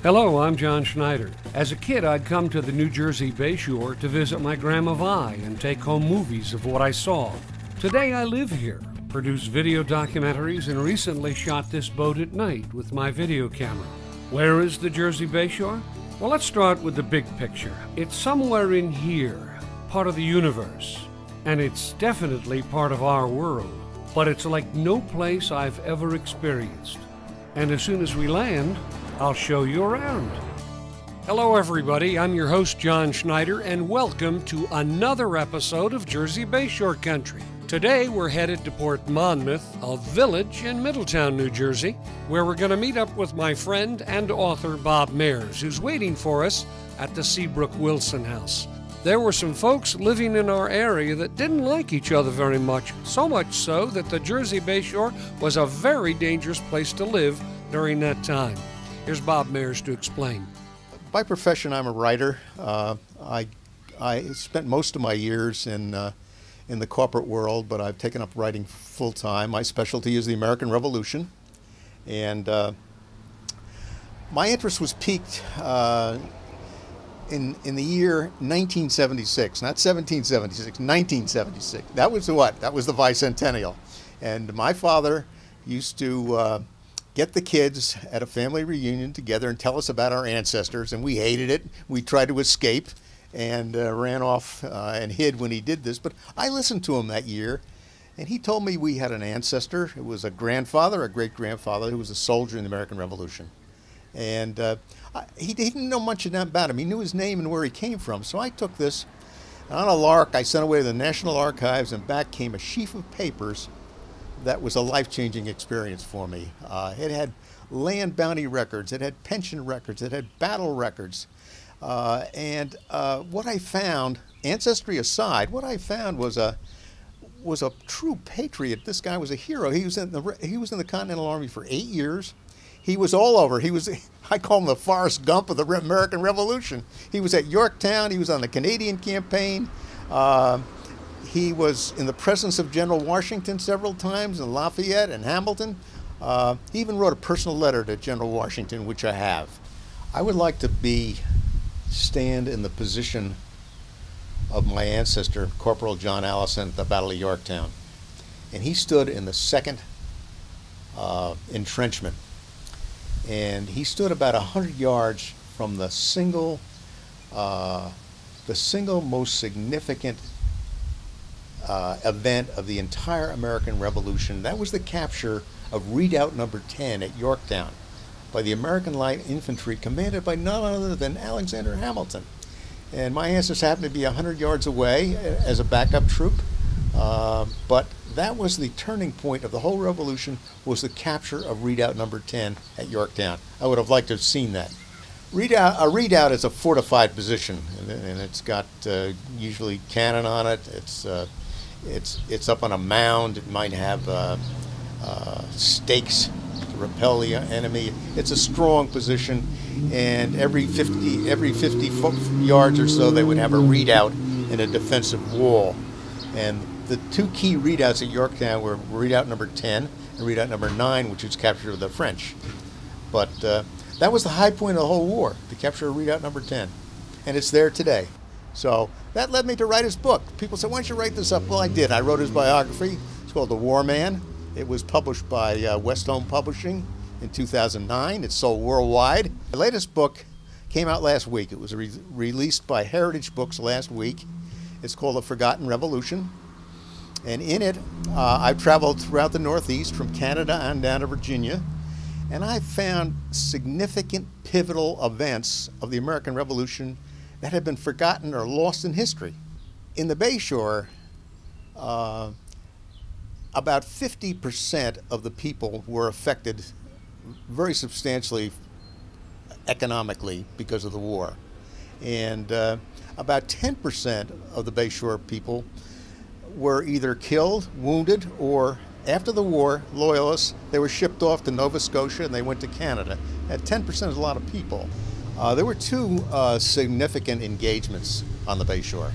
Hello, I'm John Schneider. As a kid, I'd come to the New Jersey Bayshore to visit my Grandma Vi and take home movies of what I saw. Today I live here, produce video documentaries, and recently shot this boat at night with my video camera. Where is the Jersey Bayshore? Well, let's start with the big picture. It's somewhere in here, part of the universe, and it's definitely part of our world. But it's like no place I've ever experienced. And as soon as we land, I'll show you around. Hello everybody, I'm your host John Schneider, and welcome to another episode of Jersey Bayshore Country. Today we're headed to Port Monmouth, a village in Middletown, New Jersey, where we're going to meet up with my friend and author Bob Mayers, who's waiting for us at the Seabrook Wilson House. There were some folks living in our area that didn't like each other very much, so much so that the Jersey Bayshore was a very dangerous place to live during that time. Here's Bob Mayers to explain. By profession, I'm a writer. I spent most of my years in the corporate world, but I've taken up writing full time. My specialty is the American Revolution, and my interest was piqued in the year 1976, not 1776, 1976. That was what? That was the bicentennial, and my father used to get the kids at a family reunion together and tell us about our ancestors, and we hated it. We tried to escape and ran off and hid when he did this, but I listened to him that year, and he told me we had an ancestor. It was a grandfather, a great-grandfather, who was a soldier in the American Revolution. And he didn't know much about him. He knew his name and where he came from, so I took this. On a lark, I sent away to the National Archives, and back came a sheaf of papers that was a life-changing experience for me. It had land bounty records, it had pension records, it had battle records. And what I found, ancestry aside, what I found was a true patriot. This guy was a hero. He was in the Continental Army for 8 years. He was all over. I call him the Forrest Gump of the American Revolution. He was at Yorktown. He was on the Canadian campaign. He was in the presence of General Washington several times, in Lafayette and Hamilton. He even wrote a personal letter to General Washington, which I have. I would like to stand in the position of my ancestor, Corporal John Allison, at the Battle of Yorktown. And he stood in the second entrenchment. And he stood about 100 yards from the single most significant event of the entire American Revolution. That was the capture of Redoubt Number 10 at Yorktown by the American Light Infantry, commanded by none other than Alexander Hamilton. And my ancestors happened to be 100 yards away as a backup troop, but that was the turning point of the whole revolution, was the capture of Redoubt Number 10 at Yorktown. I would have liked to have seen that. A redoubt is a fortified position, and it's got usually cannon on it. It's up on a mound. It might have stakes to repel the enemy. It's a strong position, and every 50 yards or so they would have a redoubt and a defensive wall. And the two key redoubts at Yorktown were Redoubt Number 10 and Redoubt Number 9, which was captured of the French. But that was the high point of the whole war, the capture of Redoubt Number 10. And it's there today. So that led me to write his book. People said, why don't you write this up? Well, I did. I wrote his biography. It's called The War Man. It was published by West Home Publishing in 2009. It's sold worldwide. The latest book came out last week. It was released by Heritage Books last week. It's called The Forgotten Revolution. And in it, I've traveled throughout the Northeast, from Canada on down to Virginia, and I found significant pivotal events of the American Revolution that had been forgotten or lost in history. In the Bayshore, about 50% of the people were affected very substantially economically because of the war. And about 10% of the Bayshore people were either killed, wounded, or after the war, loyalists, they were shipped off to Nova Scotia and they went to Canada. At 10% is a lot of people. There were two significant engagements on the Bayshore.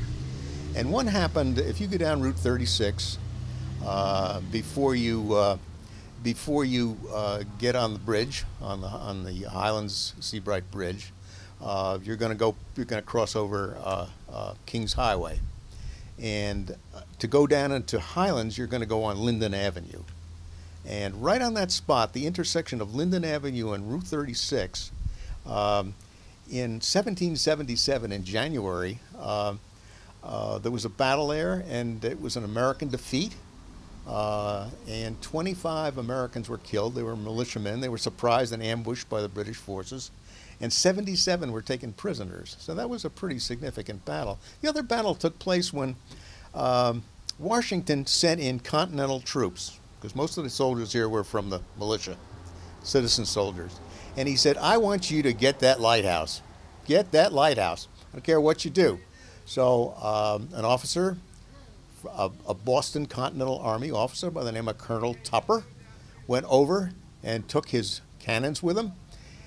And one happened, if you go down Route 36, before you before you get on the bridge, on the Highlands Seabright Bridge, you're going to cross over Kings Highway, and to go down into Highlands, you're going to go on Linden Avenue, and right on that spot, the intersection of Linden Avenue and Route 36, in 1777 in January, there was a battle there, and it was an American defeat. And 25 Americans were killed. They were militiamen. They were surprised and ambushed by the British forces. And 77 were taken prisoners. So that was a pretty significant battle. The other battle took place when Washington sent in Continental troops, because most of the soldiers here were from the militia, citizen soldiers. And he said, I want you to get that lighthouse. Get that lighthouse. I don't care what you do. So an officer, a Boston Continental Army officer by the name of Colonel Tupper, went over and took his cannons with him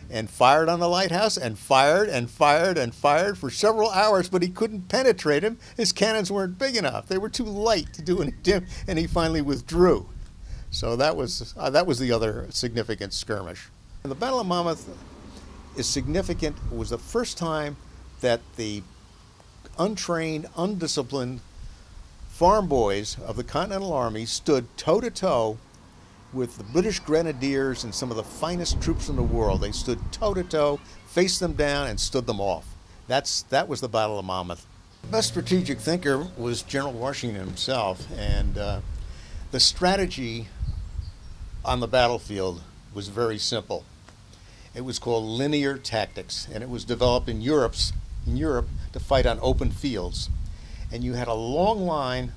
and fired on the lighthouse and fired and fired and fired for several hours, but he couldn't penetrate him. His cannons weren't big enough. They were too light to do anything, and he finally withdrew. So that was the other significant skirmish. And the Battle of Monmouth is significant. It was the first time that the untrained, undisciplined farm boys of the Continental Army stood toe-to-toe with the British Grenadiers and some of the finest troops in the world. They stood toe-to-toe, faced them down, and stood them off. That was the Battle of Monmouth. The best strategic thinker was General Washington himself, and the strategy on the battlefield was very simple. It was called linear tactics, and it was developed in Europe to fight on open fields. And you had a long line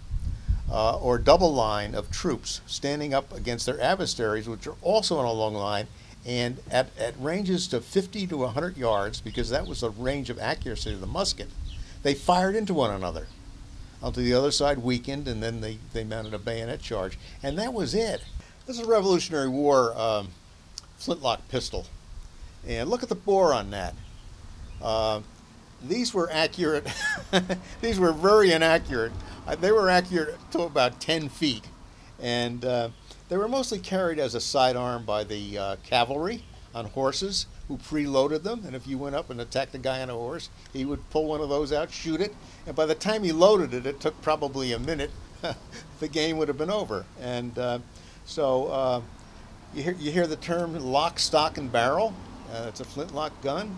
or double line of troops standing up against their adversaries, which are also on a long line, and at ranges to 50 to 100 yards, because that was the range of accuracy of the musket, they fired into one another until the other side weakened, and then they mounted a bayonet charge. And that was it. This is a Revolutionary War flintlock pistol. And look at the bore on that. These were accurate. These were very inaccurate. They were accurate to about 10 feet. And they were mostly carried as a sidearm by the cavalry on horses who preloaded them. And if you went up and attacked a guy on a horse, he would pull one of those out, shoot it. And by the time he loaded it, it took probably a minute. The game would have been over. And so you hear the term lock, stock, and barrel. It's a flintlock gun.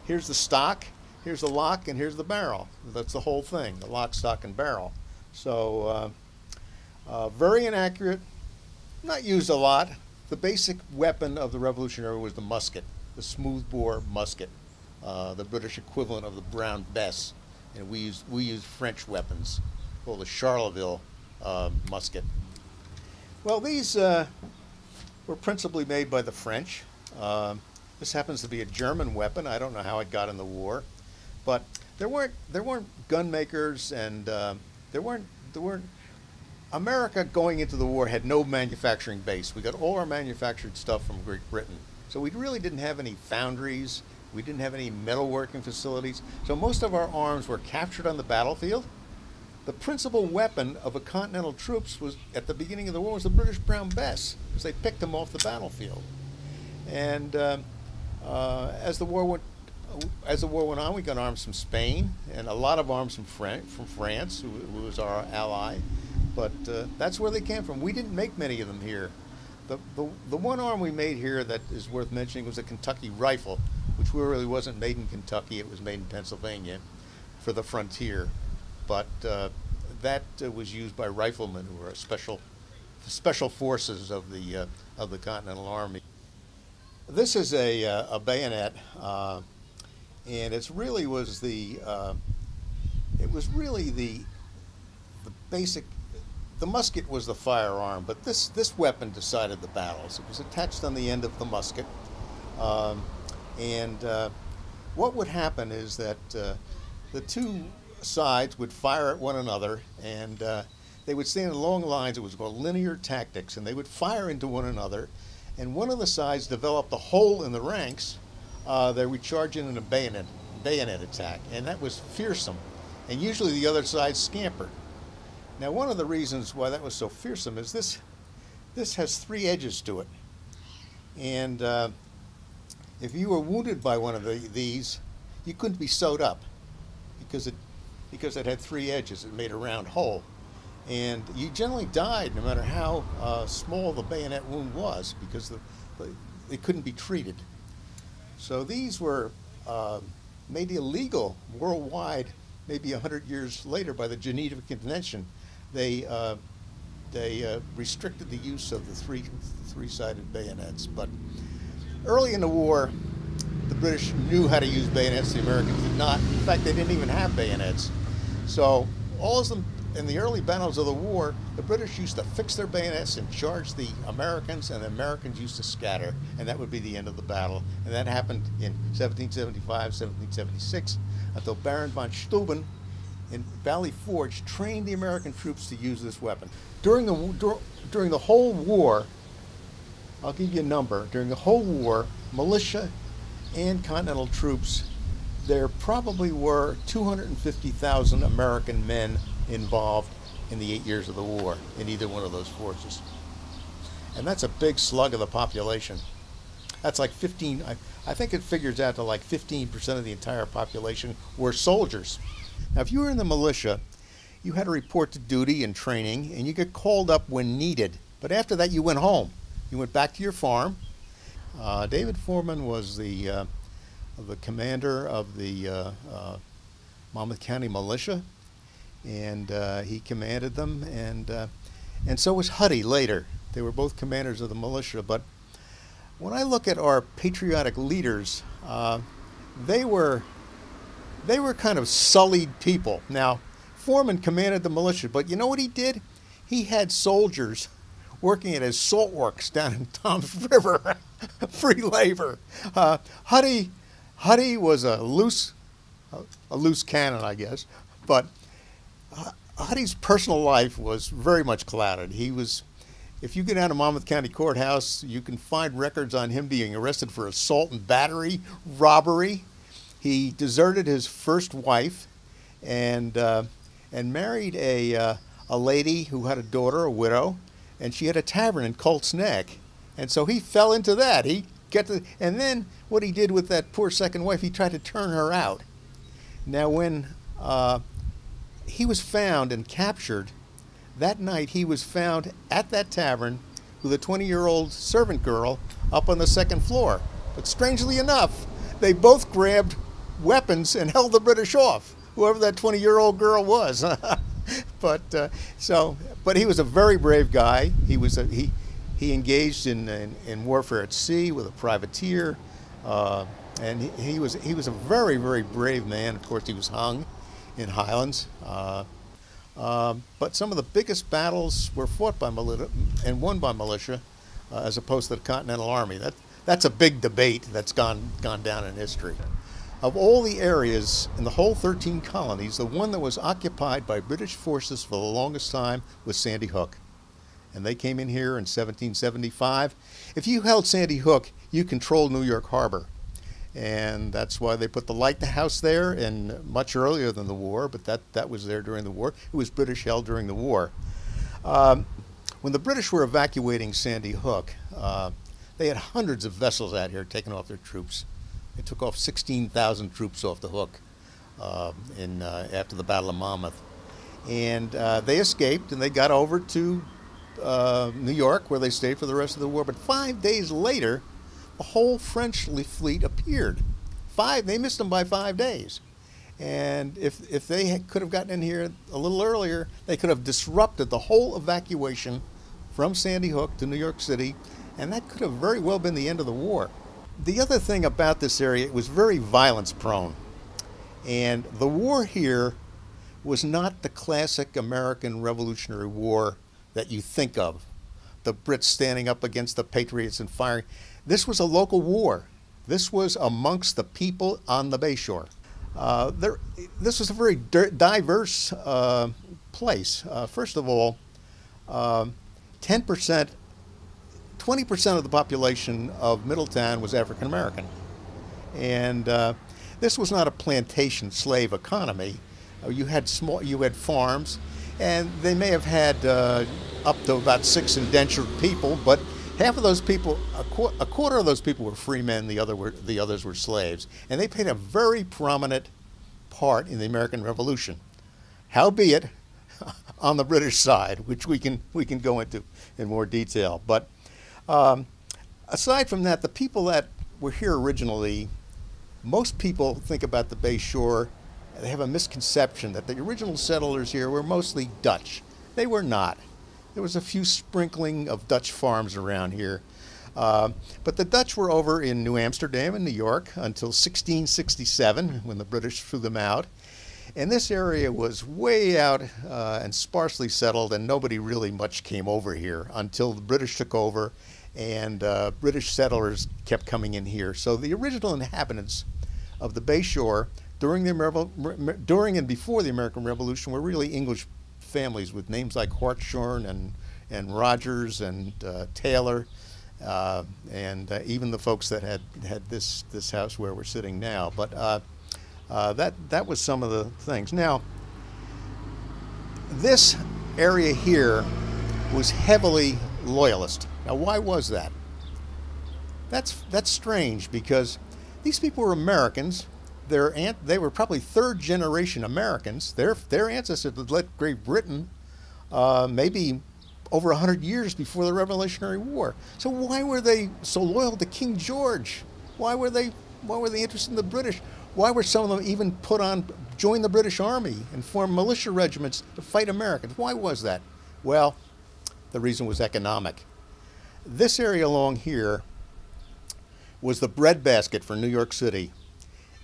Here's the stock, here's the lock, and here's the barrel. That's the whole thing, the lock, stock, and barrel. So very inaccurate, not used a lot. The basic weapon of the Revolutionary was the musket, the smoothbore musket, the British equivalent of the Brown Bess. And we used French weapons, called the Charleville musket. Well, these were principally made by the French. This happens to be a German weapon. I don't know how it got in the war, but there weren't gun makers, and there weren't. America going into the war had no manufacturing base. We got all our manufactured stuff from Great Britain, so we really didn't have any foundries. We didn't have any metalworking facilities. So most of our arms were captured on the battlefield. The principal weapon of the Continental troops was, at the beginning of the war, was the British Brown Bess, because they picked them off the battlefield. And as the war went on, we got arms from Spain and a lot of arms from France, who was our ally. But that's where they came from. We didn't make many of them here. The one arm we made here that is worth mentioning was a Kentucky rifle, which really wasn't made in Kentucky. It was made in Pennsylvania for the frontier. But that was used by riflemen who were special forces of the Continental Army. This is a bayonet, and it was really the basic. The musket was the firearm, but this weapon decided the battles. It was attached on the end of the musket, and what would happen is that the two sides would fire at one another, and they would stand in long lines. It was called linear tactics, and they would fire into one another. And one of the sides developed a hole in the ranks. They would charge in a bayonet attack, and that was fearsome. And usually the other side scampered. Now, one of the reasons why that was so fearsome is This has 3 edges to it. And if you were wounded by one of these, you couldn't be sewed up because it had 3 edges. It made a round hole. And you generally died no matter how small the bayonet wound was, because it couldn't be treated. So these were made illegal worldwide maybe 100 years later by the Geneva Convention. They restricted the use of the three-sided bayonets. But early in the war, the British knew how to use bayonets. The Americans did not. In fact, they didn't even have bayonets. So all of them, in the early battles of the war, the British used to fix their bayonets and charge the Americans, and the Americans used to scatter, and that would be the end of the battle. And that happened in 1775, 1776, until Baron von Steuben in Valley Forge trained the American troops to use this weapon. During the whole war, I'll give you a number, during the whole war, militia and Continental troops, there probably were 250,000 American men involved in the 8 years of the war in either one of those forces. And that's a big slug of the population. That's like 15, I think it figures out to like 15% of the entire population were soldiers. Now, if you were in the militia, you had to report to duty and training, and you get called up when needed. But after that, you went home. You went back to your farm. David Foreman was the commander of the Monmouth County Militia, and he commanded them, and so was Huddy later. They were both commanders of the militia. But when I look at our patriotic leaders, they were kind of sullied people. Now, Foreman commanded the militia, but you know what he did? He had soldiers working at his salt works down in Tom's River, free labor. Huddy was a loose cannon, I guess, but Huddy's personal life was very much clouded. If you go down to Monmouth County Courthouse, you can find records on him being arrested for assault and battery, robbery. He deserted his first wife and married a lady who had a daughter, a widow, and she had a tavern in Colt's Neck. And so he fell into that. And then what he did with that poor second wife, he tried to turn her out. Now, when he was found and captured, that night he was found at that tavern with a 20-year-old servant girl up on the second floor. But strangely enough, they both grabbed weapons and held the British off, whoever that 20-year-old girl was. But he was a very brave guy. He engaged in warfare at sea with a privateer, and he was a very, very brave man. Of course, he was hung in Highlands. But some of the biggest battles were fought by militia and won by militia, as opposed to the Continental Army. That's a big debate that's gone down in history. Of all the areas in the whole 13 colonies, the one that was occupied by British forces for the longest time was Sandy Hook. And they came in here in 1775. If you held Sandy Hook, you controlled New York Harbor. And that's why they put the lighthouse there, and much earlier than the war, but that was there during the war. It was British held during the war. When the British were evacuating Sandy Hook, they had hundreds of vessels out here taking off their troops. They took off 16,000 troops off the Hook after the Battle of Monmouth. And they escaped, and they got over to New York, where they stayed for the rest of the war. But 5 days later, the whole French fleet appeared. They missed them by 5 days. And if they could have gotten in here a little earlier, they could have disrupted the whole evacuation from Sandy Hook to New York City, and that could have very well been the end of the war. The other thing about this area, it was very violence prone. And the war here was not the classic American Revolutionary War that you think of. The Brits standing up against the Patriots and firing. This was a local war. This was amongst the people on the Bayshore. This was a very diverse place. First of all, 20% of the population of Middletown was African American. And this was not a plantation slave economy. You had farms, And they may have had up to about 6 indentured people, but half of those people, a quarter of those people were free men, the others were slaves. And they played a very prominent part in the American Revolution. Howbeit, on the British side, which we can go into in more detail. But aside from that, the people that were here originally, most people think about the Bayshore, they have a misconception that the original settlers here were mostly Dutch. They were not. There was a few sprinkling of Dutch farms around here. But the Dutch were over in New Amsterdam and New York until 1667, when the British threw them out. And this area was way out and sparsely settled, and nobody really much came over here until the British took over, and British settlers kept coming in here. So the original inhabitants of the Bayshore during and before the American Revolution were really English families with names like Hartshorn and Rogers and Taylor, and even the folks that had this house where we're sitting now. But that was some of the things. Now, this area here was heavily loyalist. Now, why was that? That's strange, because these people were Americans. They were probably third-generation Americans. Their ancestors had left Great Britain maybe over 100 years before the Revolutionary War. So why were they so loyal to King George? Why were they interested in the British? Why were some of them even join the British Army and form militia regiments to fight Americans? Why was that? Well, the reason was economic. This area along here was the breadbasket for New York City.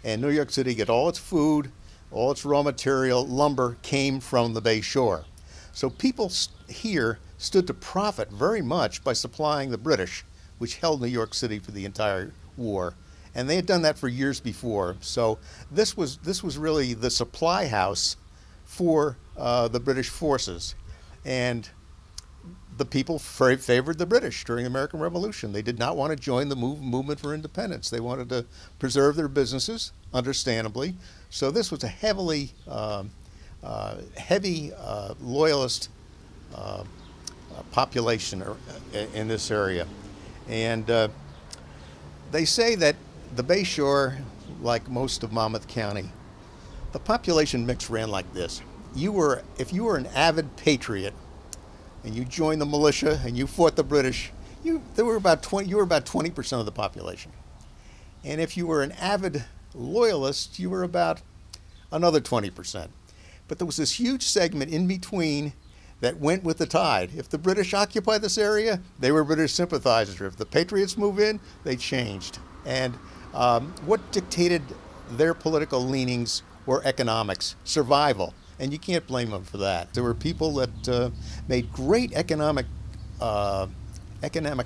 And New York City got all its food, all its raw material, lumber came from the Bayshore. So people here stood to profit very much by supplying the British, which held New York City for the entire war. And they had done that for years before. So this was really the supply house for the British forces. And the people favored the British during the American Revolution. They did not want to join the movement for independence. They wanted to preserve their businesses, understandably. So this was a heavy loyalist population in this area. And they say that the Bayshore, like most of Monmouth County, the population mix ran like this. If you were an avid patriot and you joined the militia and you fought the British, you were about 20% of the population. And if you were an avid loyalist, you were about another 20%. But there was this huge segment in between that went with the tide. If the British occupied this area, they were British sympathizers. If the Patriots moved in, they changed. And what dictated their political leanings were economics, survival. And you can't blame them for that. There were people that made great economic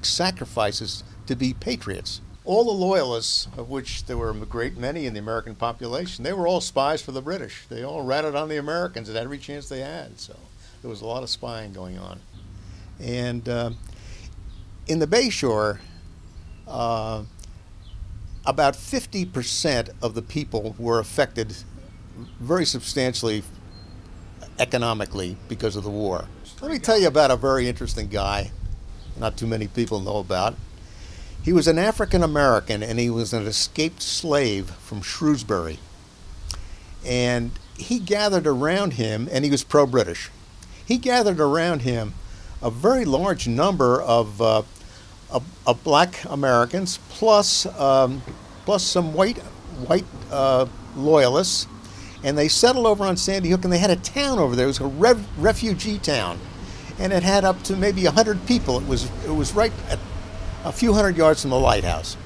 sacrifices to be patriots. All the loyalists, of which there were a great many in the American population, they were all spies for the British. They all ratted on the Americans at every chance they had. So there was a lot of spying going on. And in the Bayshore, about 50% of the people were affected very substantially economically because of the war. Let me tell you about a very interesting guy not too many people know about. He was an African American, and he was an escaped slave from Shrewsbury. And he gathered around him, and he was pro-British. He gathered around him a very large number of black Americans, plus some white loyalists, and they settled over on Sandy Hook, and they had a town over there. It was a refugee town, and it had up to maybe 100 people. It was right at a few hundred yards from the lighthouse.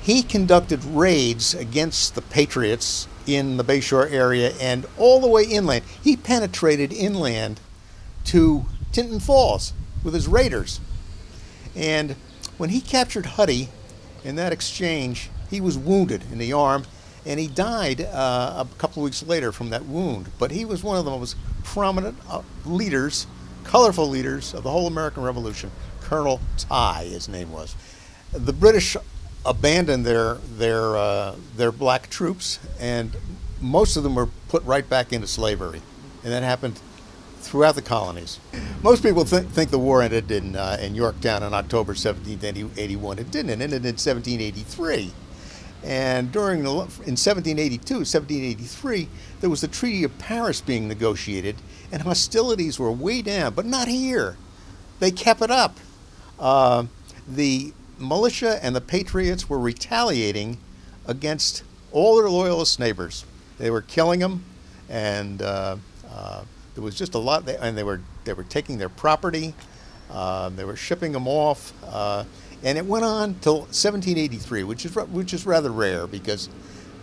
He conducted raids against the Patriots in the Bayshore area and all the way inland. He penetrated inland to Tinton Falls with his raiders. And when he captured Huddy in that exchange, he was wounded in the arm, and he died a couple of weeks later from that wound. But he was one of the most prominent leaders, colorful leaders of the whole American Revolution. Colonel Ty, his name was. The British abandoned their black troops, and most of them were put right back into slavery. And that happened throughout the colonies. Most people think the war ended in Yorktown on October 1781. It didn't. It ended in 1783. And in 1783, there was the Treaty of Paris being negotiated, and hostilities were way down, but not here. They kept it up. The militia and the patriots were retaliating against all their loyalist neighbors. They were killing them, and there was just a lot. And they were taking their property. They were shipping them off. And it went on till 1783, which is rather rare, because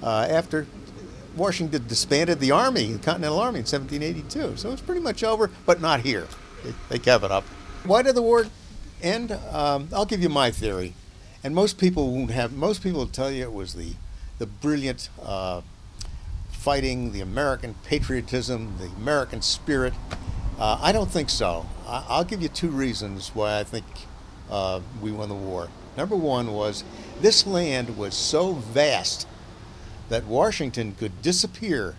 after Washington disbanded the Army, the Continental Army, in 1782, so it's pretty much over, but not here. They kept it up. Why did the war end? I'll give you my theory, and most people will tell you it was the brilliant fighting, the American patriotism, the American spirit. I don't think so. I'll give you two reasons why I think we won the war. Number one was this land was so vast that Washington could disappear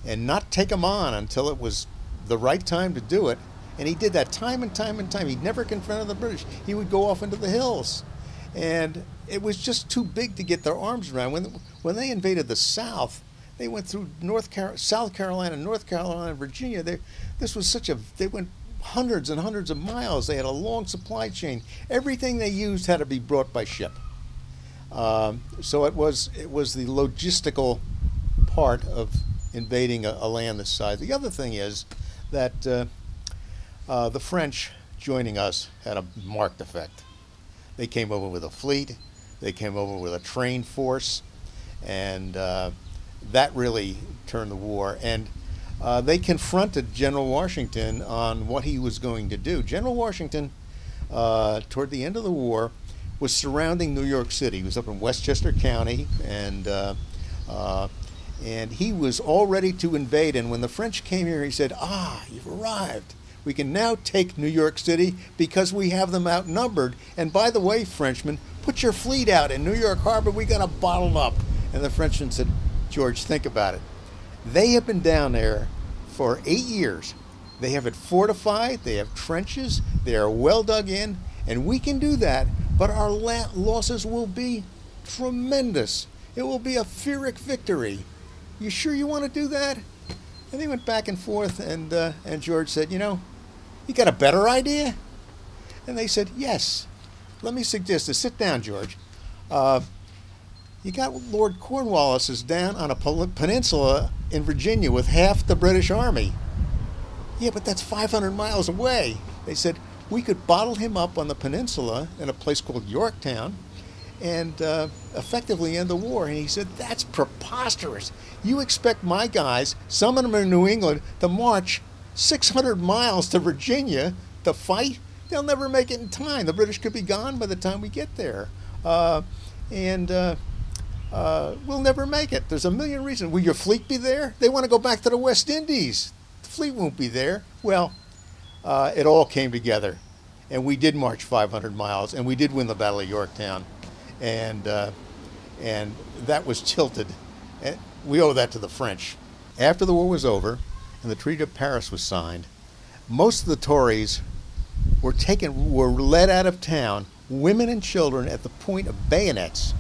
and not take them on until it was the right time to do it. And he did that time and time and time. He never confronted the British. He would go off into the hills. And it was just too big to get their arms around. When they invaded the South, they went through South Carolina, North Carolina, Virginia. They went hundreds and hundreds of miles. They had a long supply chain. Everything they used had to be brought by ship. So it was the logistical part of invading a land this size. The other thing is that the French joining us had a marked effect. They came over with a fleet. They came over with a trained force, and that really turned the war. And they confronted General Washington on what he was going to do. General Washington, toward the end of the war, was surrounding New York City. He was up in Westchester County, and he was all ready to invade. And when the French came here, he said, you've arrived. We can now take New York City because we have them outnumbered. And by the way, Frenchmen, put your fleet out in New York Harbor. We got it bottled up. And the Frenchman said, George, think about it. They have been down there for 8 years. They have it fortified. They have trenches. They are well dug in. And we can do that, but our losses will be tremendous. It will be a Pyrrhic victory. You sure you want to do that? And they went back and forth, and George said, you got a better idea? And they said, yes. Let me suggest this. Sit down, George. You got Lord Cornwallis is down on a peninsula in Virginia with half the British Army. Yeah, but that's 500 miles away. They said, we could bottle him up on the peninsula in a place called Yorktown and effectively end the war. And he said, that's preposterous. You expect my guys, some of them are in New England, to march 600 miles to Virginia to fight? They'll never make it in time. The British could be gone by the time we get there. We'll never make it. There's a million reasons. Will your fleet be there? They want to go back to the West Indies. The fleet won't be there. Well, it all came together, and we did march 500 miles, and we did win the Battle of Yorktown, and that was tilted. And we owe that to the French. After the war was over and the Treaty of Paris was signed, most of the Tories were led out of town, women and children at the point of bayonets,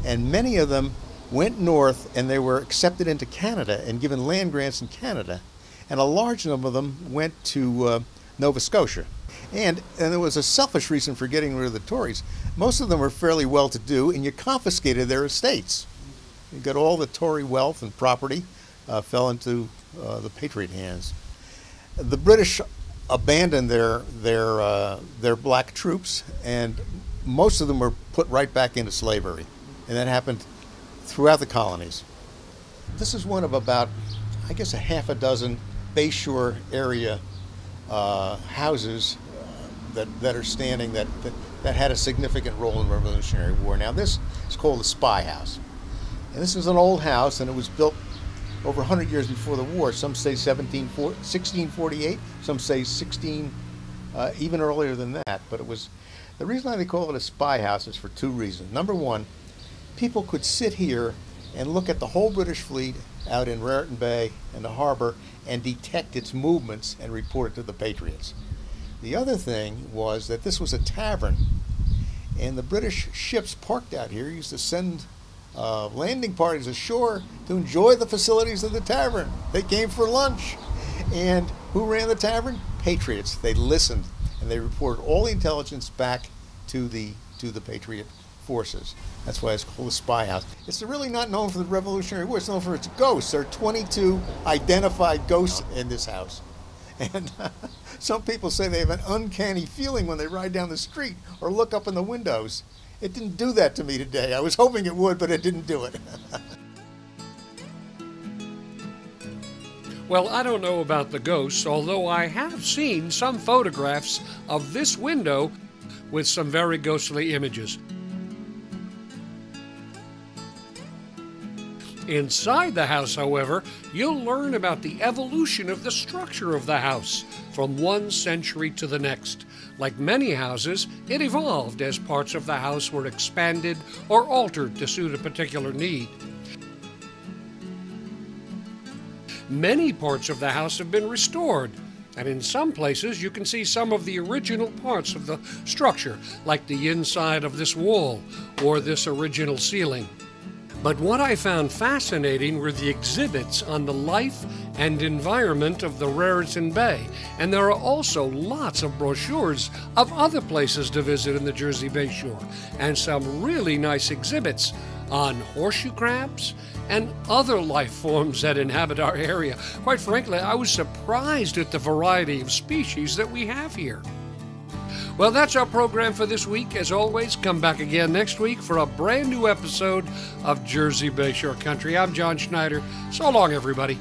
and many of them went north, and they were accepted into Canada and given land grants in Canada, and a large number of them went to Nova Scotia. And there was a selfish reason for getting rid of the Tories. Most of them were fairly well-to-do, and you confiscated their estates. You got all the Tory wealth and property fell into the Patriot hands. The British abandoned their black troops, and most of them were put right back into slavery. And that happened throughout the colonies. This is one of about, I guess, a half a dozen Bayshore area houses that are standing that had a significant role in the Revolutionary War. Now, this is called the Spy House. And this is an old house, and it was built over 100 years before the war. Some say 1648, some say even earlier than that. But it was, the reason why they call it a spy house is for two reasons. Number one, people could sit here and look at the whole British fleet out in Raritan Bay and the harbor and detect its movements and report it to the Patriots. The other thing was that this was a tavern, and the British ships parked out here used to send landing parties ashore to enjoy the facilities of the tavern. They came for lunch. And who ran the tavern? Patriots. They listened, and they reported all the intelligence back to the Patriot forces. That's why it's called the Spy House. It's really not known for the Revolutionary War. It's known for its ghosts. There are 22 identified ghosts in this house. And some people say they have an uncanny feeling when they ride down the street or look up in the windows. It didn't do that to me today. I was hoping it would, but it didn't do it. Well, I don't know about the ghosts, although I have seen some photographs of this window with some very ghostly images. Inside the house, however, you'll learn about the evolution of the structure of the house from one century to the next. Like many houses, it evolved as parts of the house were expanded or altered to suit a particular need. Many parts of the house have been restored, and in some places you can see some of the original parts of the structure, like the inside of this wall or this original ceiling. But what I found fascinating were the exhibits on the life and environment of the Raritan Bay, and there are also lots of brochures of other places to visit in the Jersey Bayshore, and some really nice exhibits on horseshoe crabs and other life forms that inhabit our area. Quite frankly, I was surprised at the variety of species that we have here. Well, that's our program for this week. As always, come back again next week for a brand new episode of Jersey Bayshore Country. I'm John Schneider. So long, everybody.